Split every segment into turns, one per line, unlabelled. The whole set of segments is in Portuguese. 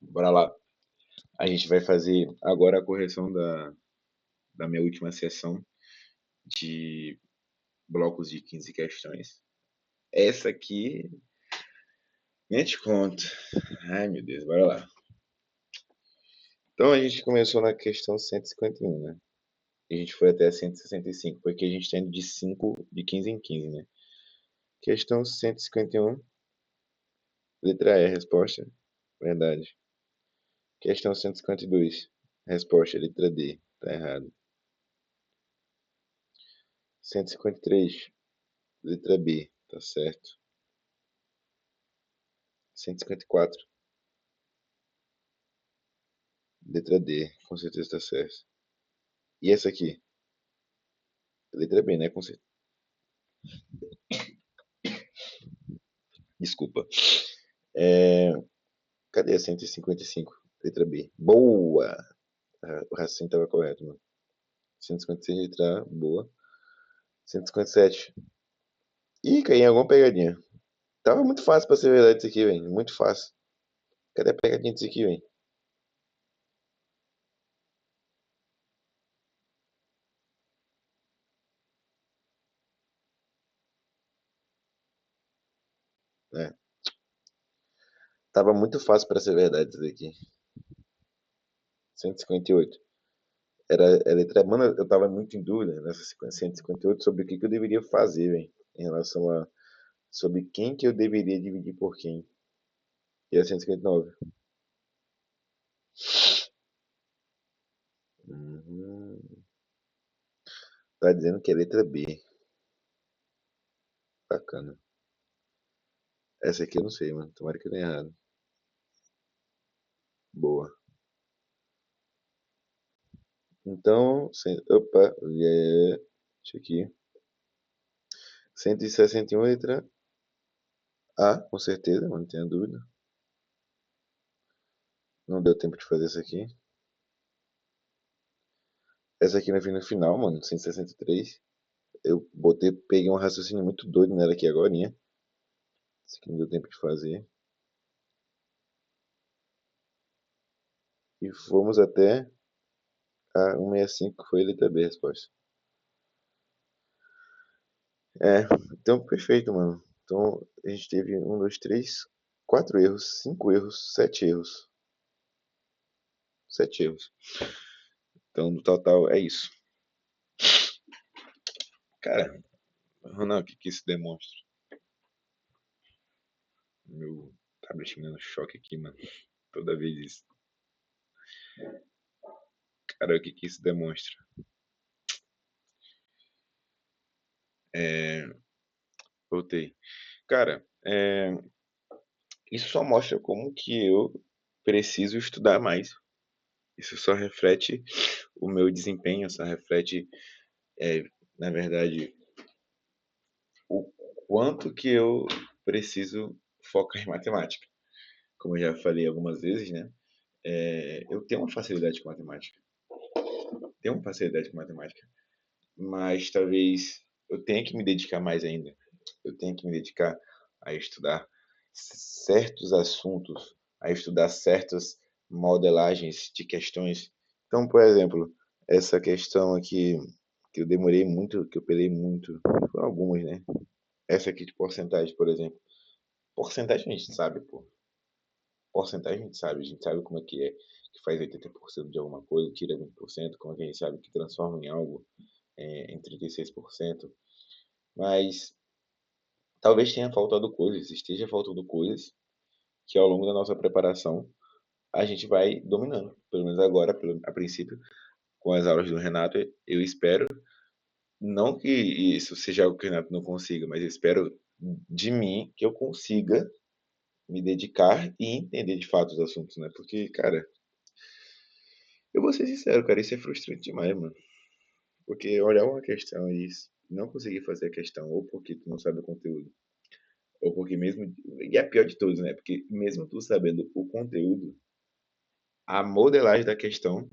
Bora lá. A gente vai fazer agora a correção da minha última sessão de blocos de 15 questões. Essa aqui, nem te conto. Ai, meu Deus, bora lá. Então a gente começou na questão 151, né? E a gente foi até a 165, porque a gente está indo de 15 em 15, né? Questão 151, letra E, resposta, verdade. Questão 152, resposta, letra D, tá errado. 153, letra B, tá certo. 154, letra D, com certeza tá certo. E essa aqui? Letra B, né? Com certeza. Desculpa. É... Cadê a 155? Letra B. Boa! O raciocínio estava correto, mano. 156, letra A, boa. 157. Ih, caí em alguma pegadinha. Tava muito fácil pra ser verdade isso aqui, velho. Muito fácil. Cadê a pegadinha disso aqui, velho? É. Tava muito fácil pra ser verdade isso daqui. 158. Era a letra. Mano, eu tava muito em dúvida nessa sequência 158 sobre o que eu deveria fazer, velho. Em relação a. Sobre quem que eu deveria dividir por quem. E a 159. Uhum. Tá dizendo que é letra B. Bacana. Essa aqui eu não sei, mano. Tomara que eu tenha errado. Boa. Então, opa, deixa aqui. 161 letra A, com certeza, não tenho dúvida. Não deu tempo de fazer isso aqui. Essa aqui no final, mano, 163. Eu peguei um raciocínio muito doido nela aqui agorinha. Isso aqui não deu tempo de fazer. E fomos até a 165, que foi a letra B a resposta. É, então perfeito, mano. Então a gente teve um, dois, três, quatro erros, cinco erros, sete erros. Sete erros. Então no total é isso. Cara, Ronaldo, o que que isso demonstra? Meu tablet me dando choque aqui, mano. Toda vez isso. Cara, o que que isso demonstra? É, voltei. Cara, isso só mostra como que eu preciso estudar mais. Isso só reflete o meu desempenho, só reflete, é, na verdade, o quanto que eu preciso focar em matemática. Como eu já falei algumas vezes, né? Eu tenho uma facilidade com matemática. Tenho uma facilidade com matemática. Mas talvez eu tenha que me dedicar mais ainda. Eu tenho que me dedicar a estudar certos assuntos, a estudar certas modelagens de questões. Então, por exemplo, essa questão aqui que eu demorei muito, que eu pelei muito, foram algumas, né? Essa aqui de porcentagem, por exemplo. Porcentagem a gente sabe, pô. Porcentagem a gente sabe como é que faz 80% de alguma coisa, tira 20%, como é que a gente sabe que transforma em algo em 36%. Mas talvez tenha faltado coisas, esteja faltando coisas que ao longo da nossa preparação a gente vai dominando. Pelo menos agora, a princípio, com as aulas do Renato, eu espero, não que isso seja algo que o Renato não consiga, mas eu espero de mim que eu consiga me dedicar e entender de fato os assuntos, né? Porque, cara, eu vou ser sincero, cara, isso é frustrante demais, mano. Porque olhar uma questão e não conseguir fazer a questão, ou porque tu não sabe o conteúdo, ou porque mesmo. E é pior de todos, né? Porque mesmo tu sabendo o conteúdo, a modelagem da questão,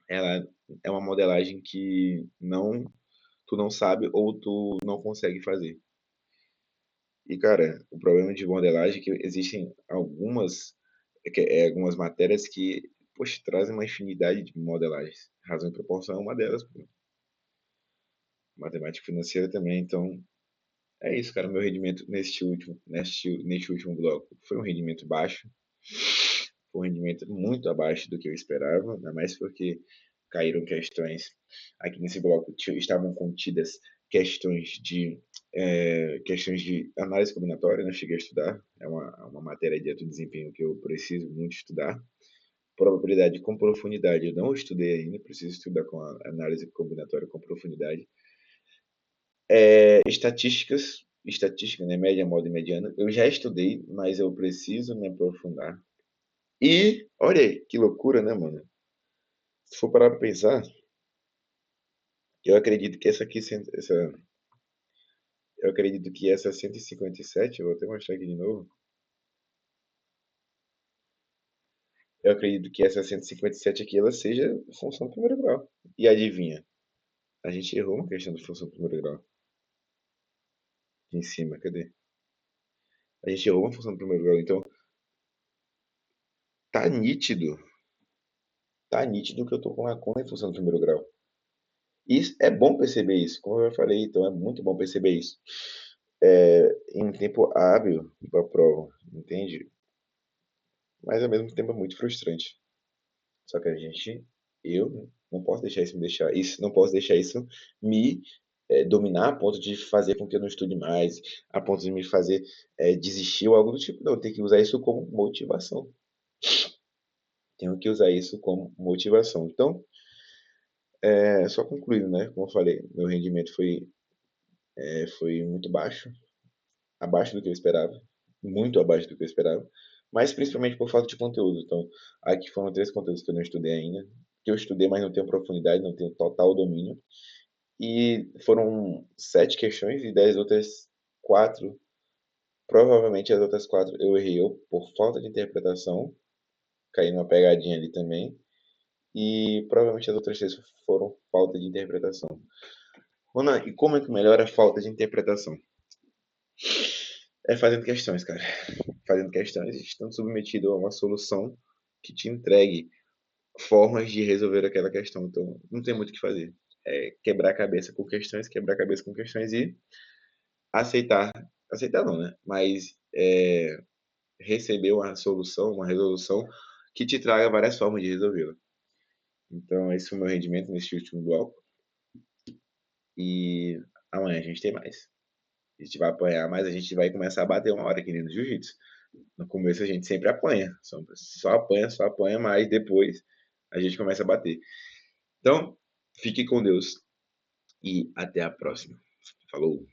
ela é uma modelagem que tu não sabe ou tu não consegue fazer. E, cara, o problema de modelagem é que existem algumas. algumas matérias que, poxa, trazem uma infinidade de modelagens. Razão e proporção é uma delas, pô. Matemática financeira também, então é isso, cara. Meu rendimento neste último bloco foi um rendimento baixo, foi um rendimento muito abaixo do que eu esperava, ainda mais porque caíram questões aqui nesse bloco, estavam contidas questões questões de análise combinatória, não cheguei a estudar, é uma matéria de alto desempenho que eu preciso muito estudar. Probabilidade com profundidade, eu não estudei ainda, preciso estudar com a análise combinatória com profundidade. Estatística, né, média, moda e mediana, eu já estudei, mas eu preciso me aprofundar. E, olha aí, que loucura, né, mano? Se for parar pra pensar, eu acredito que eu acredito que essa 157, eu vou até mostrar aqui de novo. Eu acredito que essa 157 aqui, ela seja função do primeiro grau. E adivinha? A gente errou uma questão de função do primeiro grau. Aqui em cima, cadê? A gente errou uma função do primeiro grau. Então, tá nítido. Tá nítido que eu tô com lacuna em função do primeiro grau. Isso, é bom perceber isso, como eu já falei, então é muito bom perceber isso. Em tempo hábil para a prova, entende? Mas ao mesmo tempo é muito frustrante. Só que eu não posso deixar não posso deixar isso me dominar a ponto de fazer com que eu não estude mais, a ponto de me fazer desistir ou algo do tipo. Não, eu tenho que usar isso como motivação. Tenho que usar isso como motivação. Então, só concluindo, né? Como eu falei, meu rendimento foi muito baixo, abaixo do que eu esperava, muito abaixo do que eu esperava, mas principalmente por falta de conteúdo. Então, aqui foram 3 conteúdos que eu não estudei ainda, que eu estudei, mas não tenho profundidade, não tenho total domínio. E foram 7 questões e 10 outras 4. Provavelmente as outras 4 eu errei por falta de interpretação, caí numa pegadinha ali também. E provavelmente as outras 3 foram falta de interpretação. Ronan, e como é que melhora a falta de interpretação? É fazendo questões, cara. Fazendo questões e estando submetido a uma solução que te entregue formas de resolver aquela questão. Então, não tem muito o que fazer. É quebrar a cabeça com questões, quebrar a cabeça com questões e aceitar. Aceitar não, né? Mas receber uma solução, uma resolução que te traga várias formas de resolvê-la. Então, esse foi o meu rendimento nesse último bloco. E amanhã a gente tem mais. A gente vai apanhar, mas a gente vai começar a bater uma hora aqui no jiu-jitsu. No começo a gente sempre apanha, só apanha, mas depois a gente começa a bater. Então, fique com Deus e até a próxima. Falou!